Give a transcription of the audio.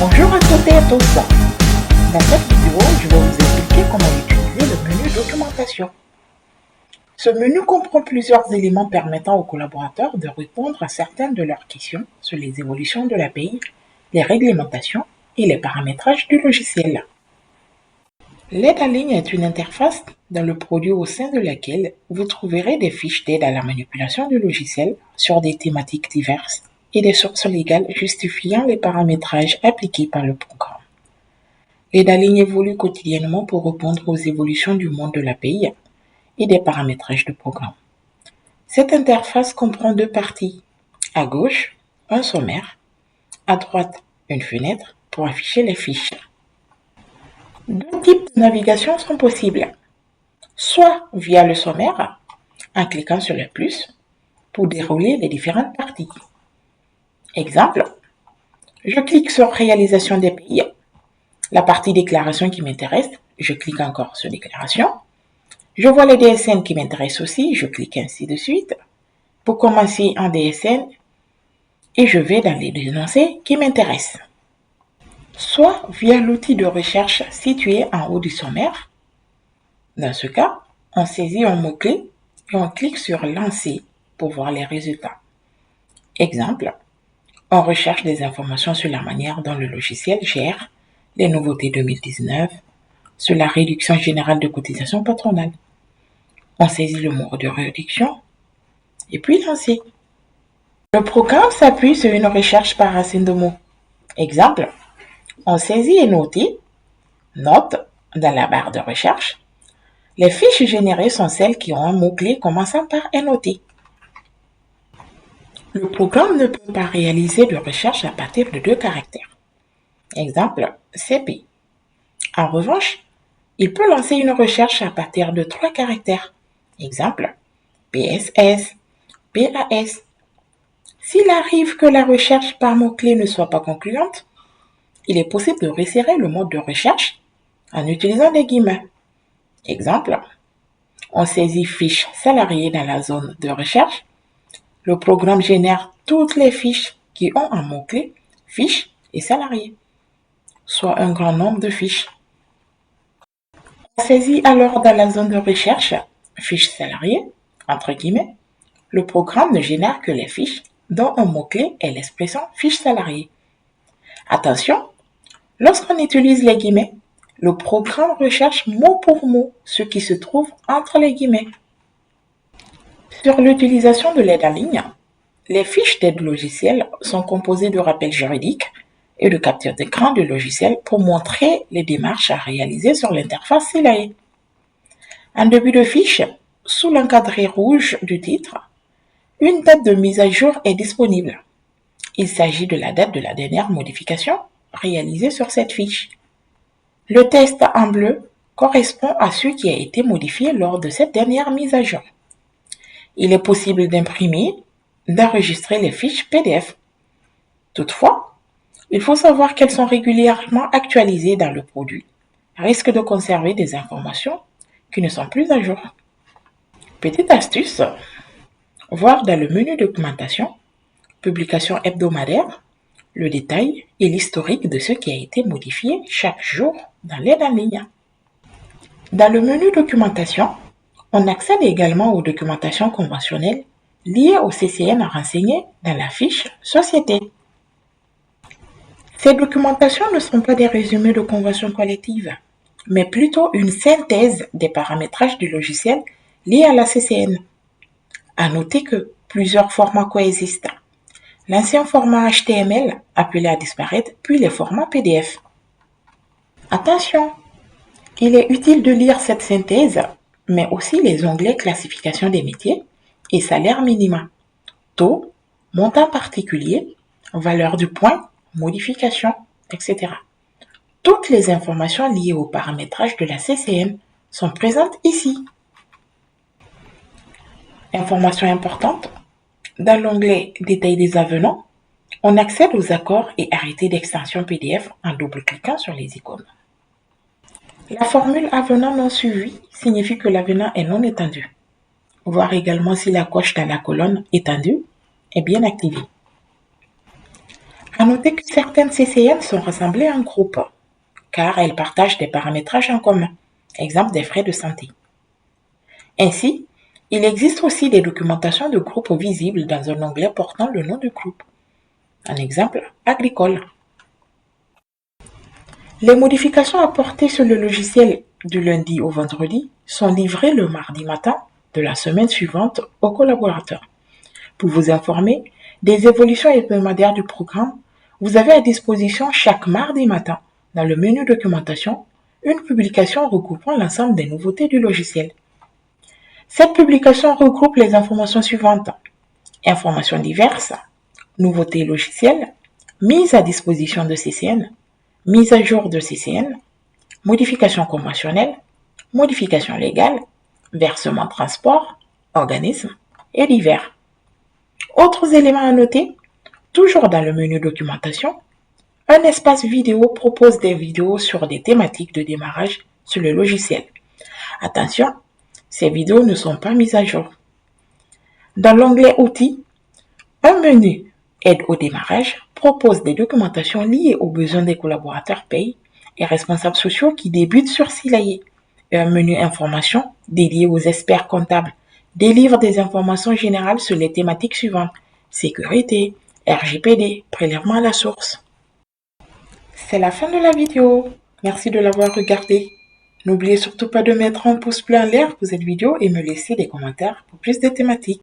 Bonjour à toutes et à tous. Dans cette vidéo, je vais vous expliquer comment utiliser le menu documentation. Ce menu comprend plusieurs éléments permettant aux collaborateurs de répondre à certaines de leurs questions sur les évolutions de l'API, les réglementations et les paramétrages du logiciel. L'aide en ligne est une interface dans le produit au sein de laquelle vous trouverez des fiches d'aide à la manipulation du logiciel sur des thématiques diverses et des sources légales justifiant les paramétrages appliqués par le programme. L'aide en ligne évolue quotidiennement pour répondre aux évolutions du monde de l'API et des paramétrages de programme. Cette interface comprend deux parties. À gauche, un sommaire. À droite, une fenêtre pour afficher les fiches. Deux types de navigation sont possibles. Soit via le sommaire, en cliquant sur le plus pour dérouler les différentes parties. Exemple, je clique sur réalisation des pays. La partie déclaration qui m'intéresse, je clique encore sur déclaration. Je vois les DSN qui m'intéressent aussi, je clique ainsi de suite. Pour commencer en DSN, et je vais dans les énoncés qui m'intéressent. Soit via l'outil de recherche situé en haut du sommaire. Dans ce cas, on saisit un mot-clé et on clique sur lancer pour voir les résultats. Exemple, on recherche des informations sur la manière dont le logiciel gère les nouveautés 2019, sur la réduction générale de cotisation patronale. On saisit le mot de réduction et puis lancer. Le programme s'appuie sur une recherche par racine de mots. Exemple, on saisit et note dans la barre de recherche. Les fiches générées sont celles qui ont un mot-clé commençant par NOT. Le programme ne peut pas réaliser de recherche à partir de 2 caractères. Exemple, CP. En revanche, il peut lancer une recherche à partir de 3 caractères. Exemple, PSS, PAS. S'il arrive que la recherche par mot-clé ne soit pas concluante, il est possible de resserrer le mode de recherche en utilisant des guillemets. Exemple, on saisit fiche salarié dans la zone de recherche. Le programme génère toutes les fiches qui ont un mot-clé fiche et salarié, soit un grand nombre de fiches. On saisit alors dans la zone de recherche fiche salarié, entre guillemets. Le programme ne génère que les fiches dont un mot-clé est l'expression fiche salarié. Attention, lorsqu'on utilise les guillemets, le programme recherche mot pour mot ce qui se trouve entre les guillemets. Sur l'utilisation de l'aide en ligne, les fiches d'aide logicielle sont composées de rappels juridiques et de captures d'écran du logiciel pour montrer les démarches à réaliser sur l'interface SILAE. En début de fiche, sous l'encadré rouge du titre, une date de mise à jour est disponible. Il s'agit de la date de la dernière modification réalisée sur cette fiche. Le texte en bleu correspond à ce qui a été modifié lors de cette dernière mise à jour. Il est possible d'imprimer, d'enregistrer les fiches PDF. Toutefois, il faut savoir qu'elles sont régulièrement actualisées dans le produit, risque de conserver des informations qui ne sont plus à jour. Petite astuce, voir dans le menu documentation, publication hebdomadaire, le détail et l'historique de ce qui a été modifié chaque jour dans l'aide en ligne. Dans le menu documentation, on accède également aux documentations conventionnelles liées au CCN renseignées dans la fiche Société. Ces documentations ne sont pas des résumés de conventions collectives, mais plutôt une synthèse des paramétrages du logiciel liés à la CCN. À noter que plusieurs formats coexistent. L'ancien format HTML appelé à disparaître, puis les formats PDF. Attention, il est utile de lire cette synthèse, mais aussi les onglets classification des métiers et salaire minima, taux, montant particulier, valeur du point, modification, etc. Toutes les informations liées au paramétrage de la CCN sont présentes ici. Information importante, dans l'onglet Détail des avenants, on accède aux accords et arrêtés d'extension PDF en double-cliquant sur les icônes. La formule avenant non suivi signifie que l'avenant est non étendu. Voir également si la coche dans la colonne étendue est bien activée. À noter que certaines CCN sont rassemblées en groupes, car elles partagent des paramétrages en commun, exemple des frais de santé. Ainsi, il existe aussi des documentations de groupe visibles dans un onglet portant le nom du groupe. Un exemple, agricole. Les modifications apportées sur le logiciel du lundi au vendredi sont livrées le mardi matin de la semaine suivante aux collaborateurs. Pour vous informer des évolutions hebdomadaires du programme, vous avez à disposition chaque mardi matin, dans le menu documentation, une publication regroupant l'ensemble des nouveautés du logiciel. Cette publication regroupe les informations suivantes: informations diverses, nouveautés logicielles, mise à disposition de CCN, mise à jour de CCN, modifications conventionnelles, modifications légales, versement transport, organisme et divers. Autres éléments à noter, toujours dans le menu documentation, un espace vidéo propose des vidéos sur des thématiques de démarrage sur le logiciel. Attention, ces vidéos ne sont pas mises à jour. Dans l'onglet Outils, un menu Aide au démarrage propose des documentations liées aux besoins des collaborateurs payes et responsables sociaux qui débutent sur Silaye. Et un menu Informations dédié aux experts comptables délivre des informations générales sur les thématiques suivantes: sécurité, RGPD, prélèvement à la source. C'est la fin de la vidéo. Merci de l'avoir regardée. N'oubliez surtout pas de mettre un pouce bleu en l'air pour cette vidéo et me laisser des commentaires pour plus de thématiques.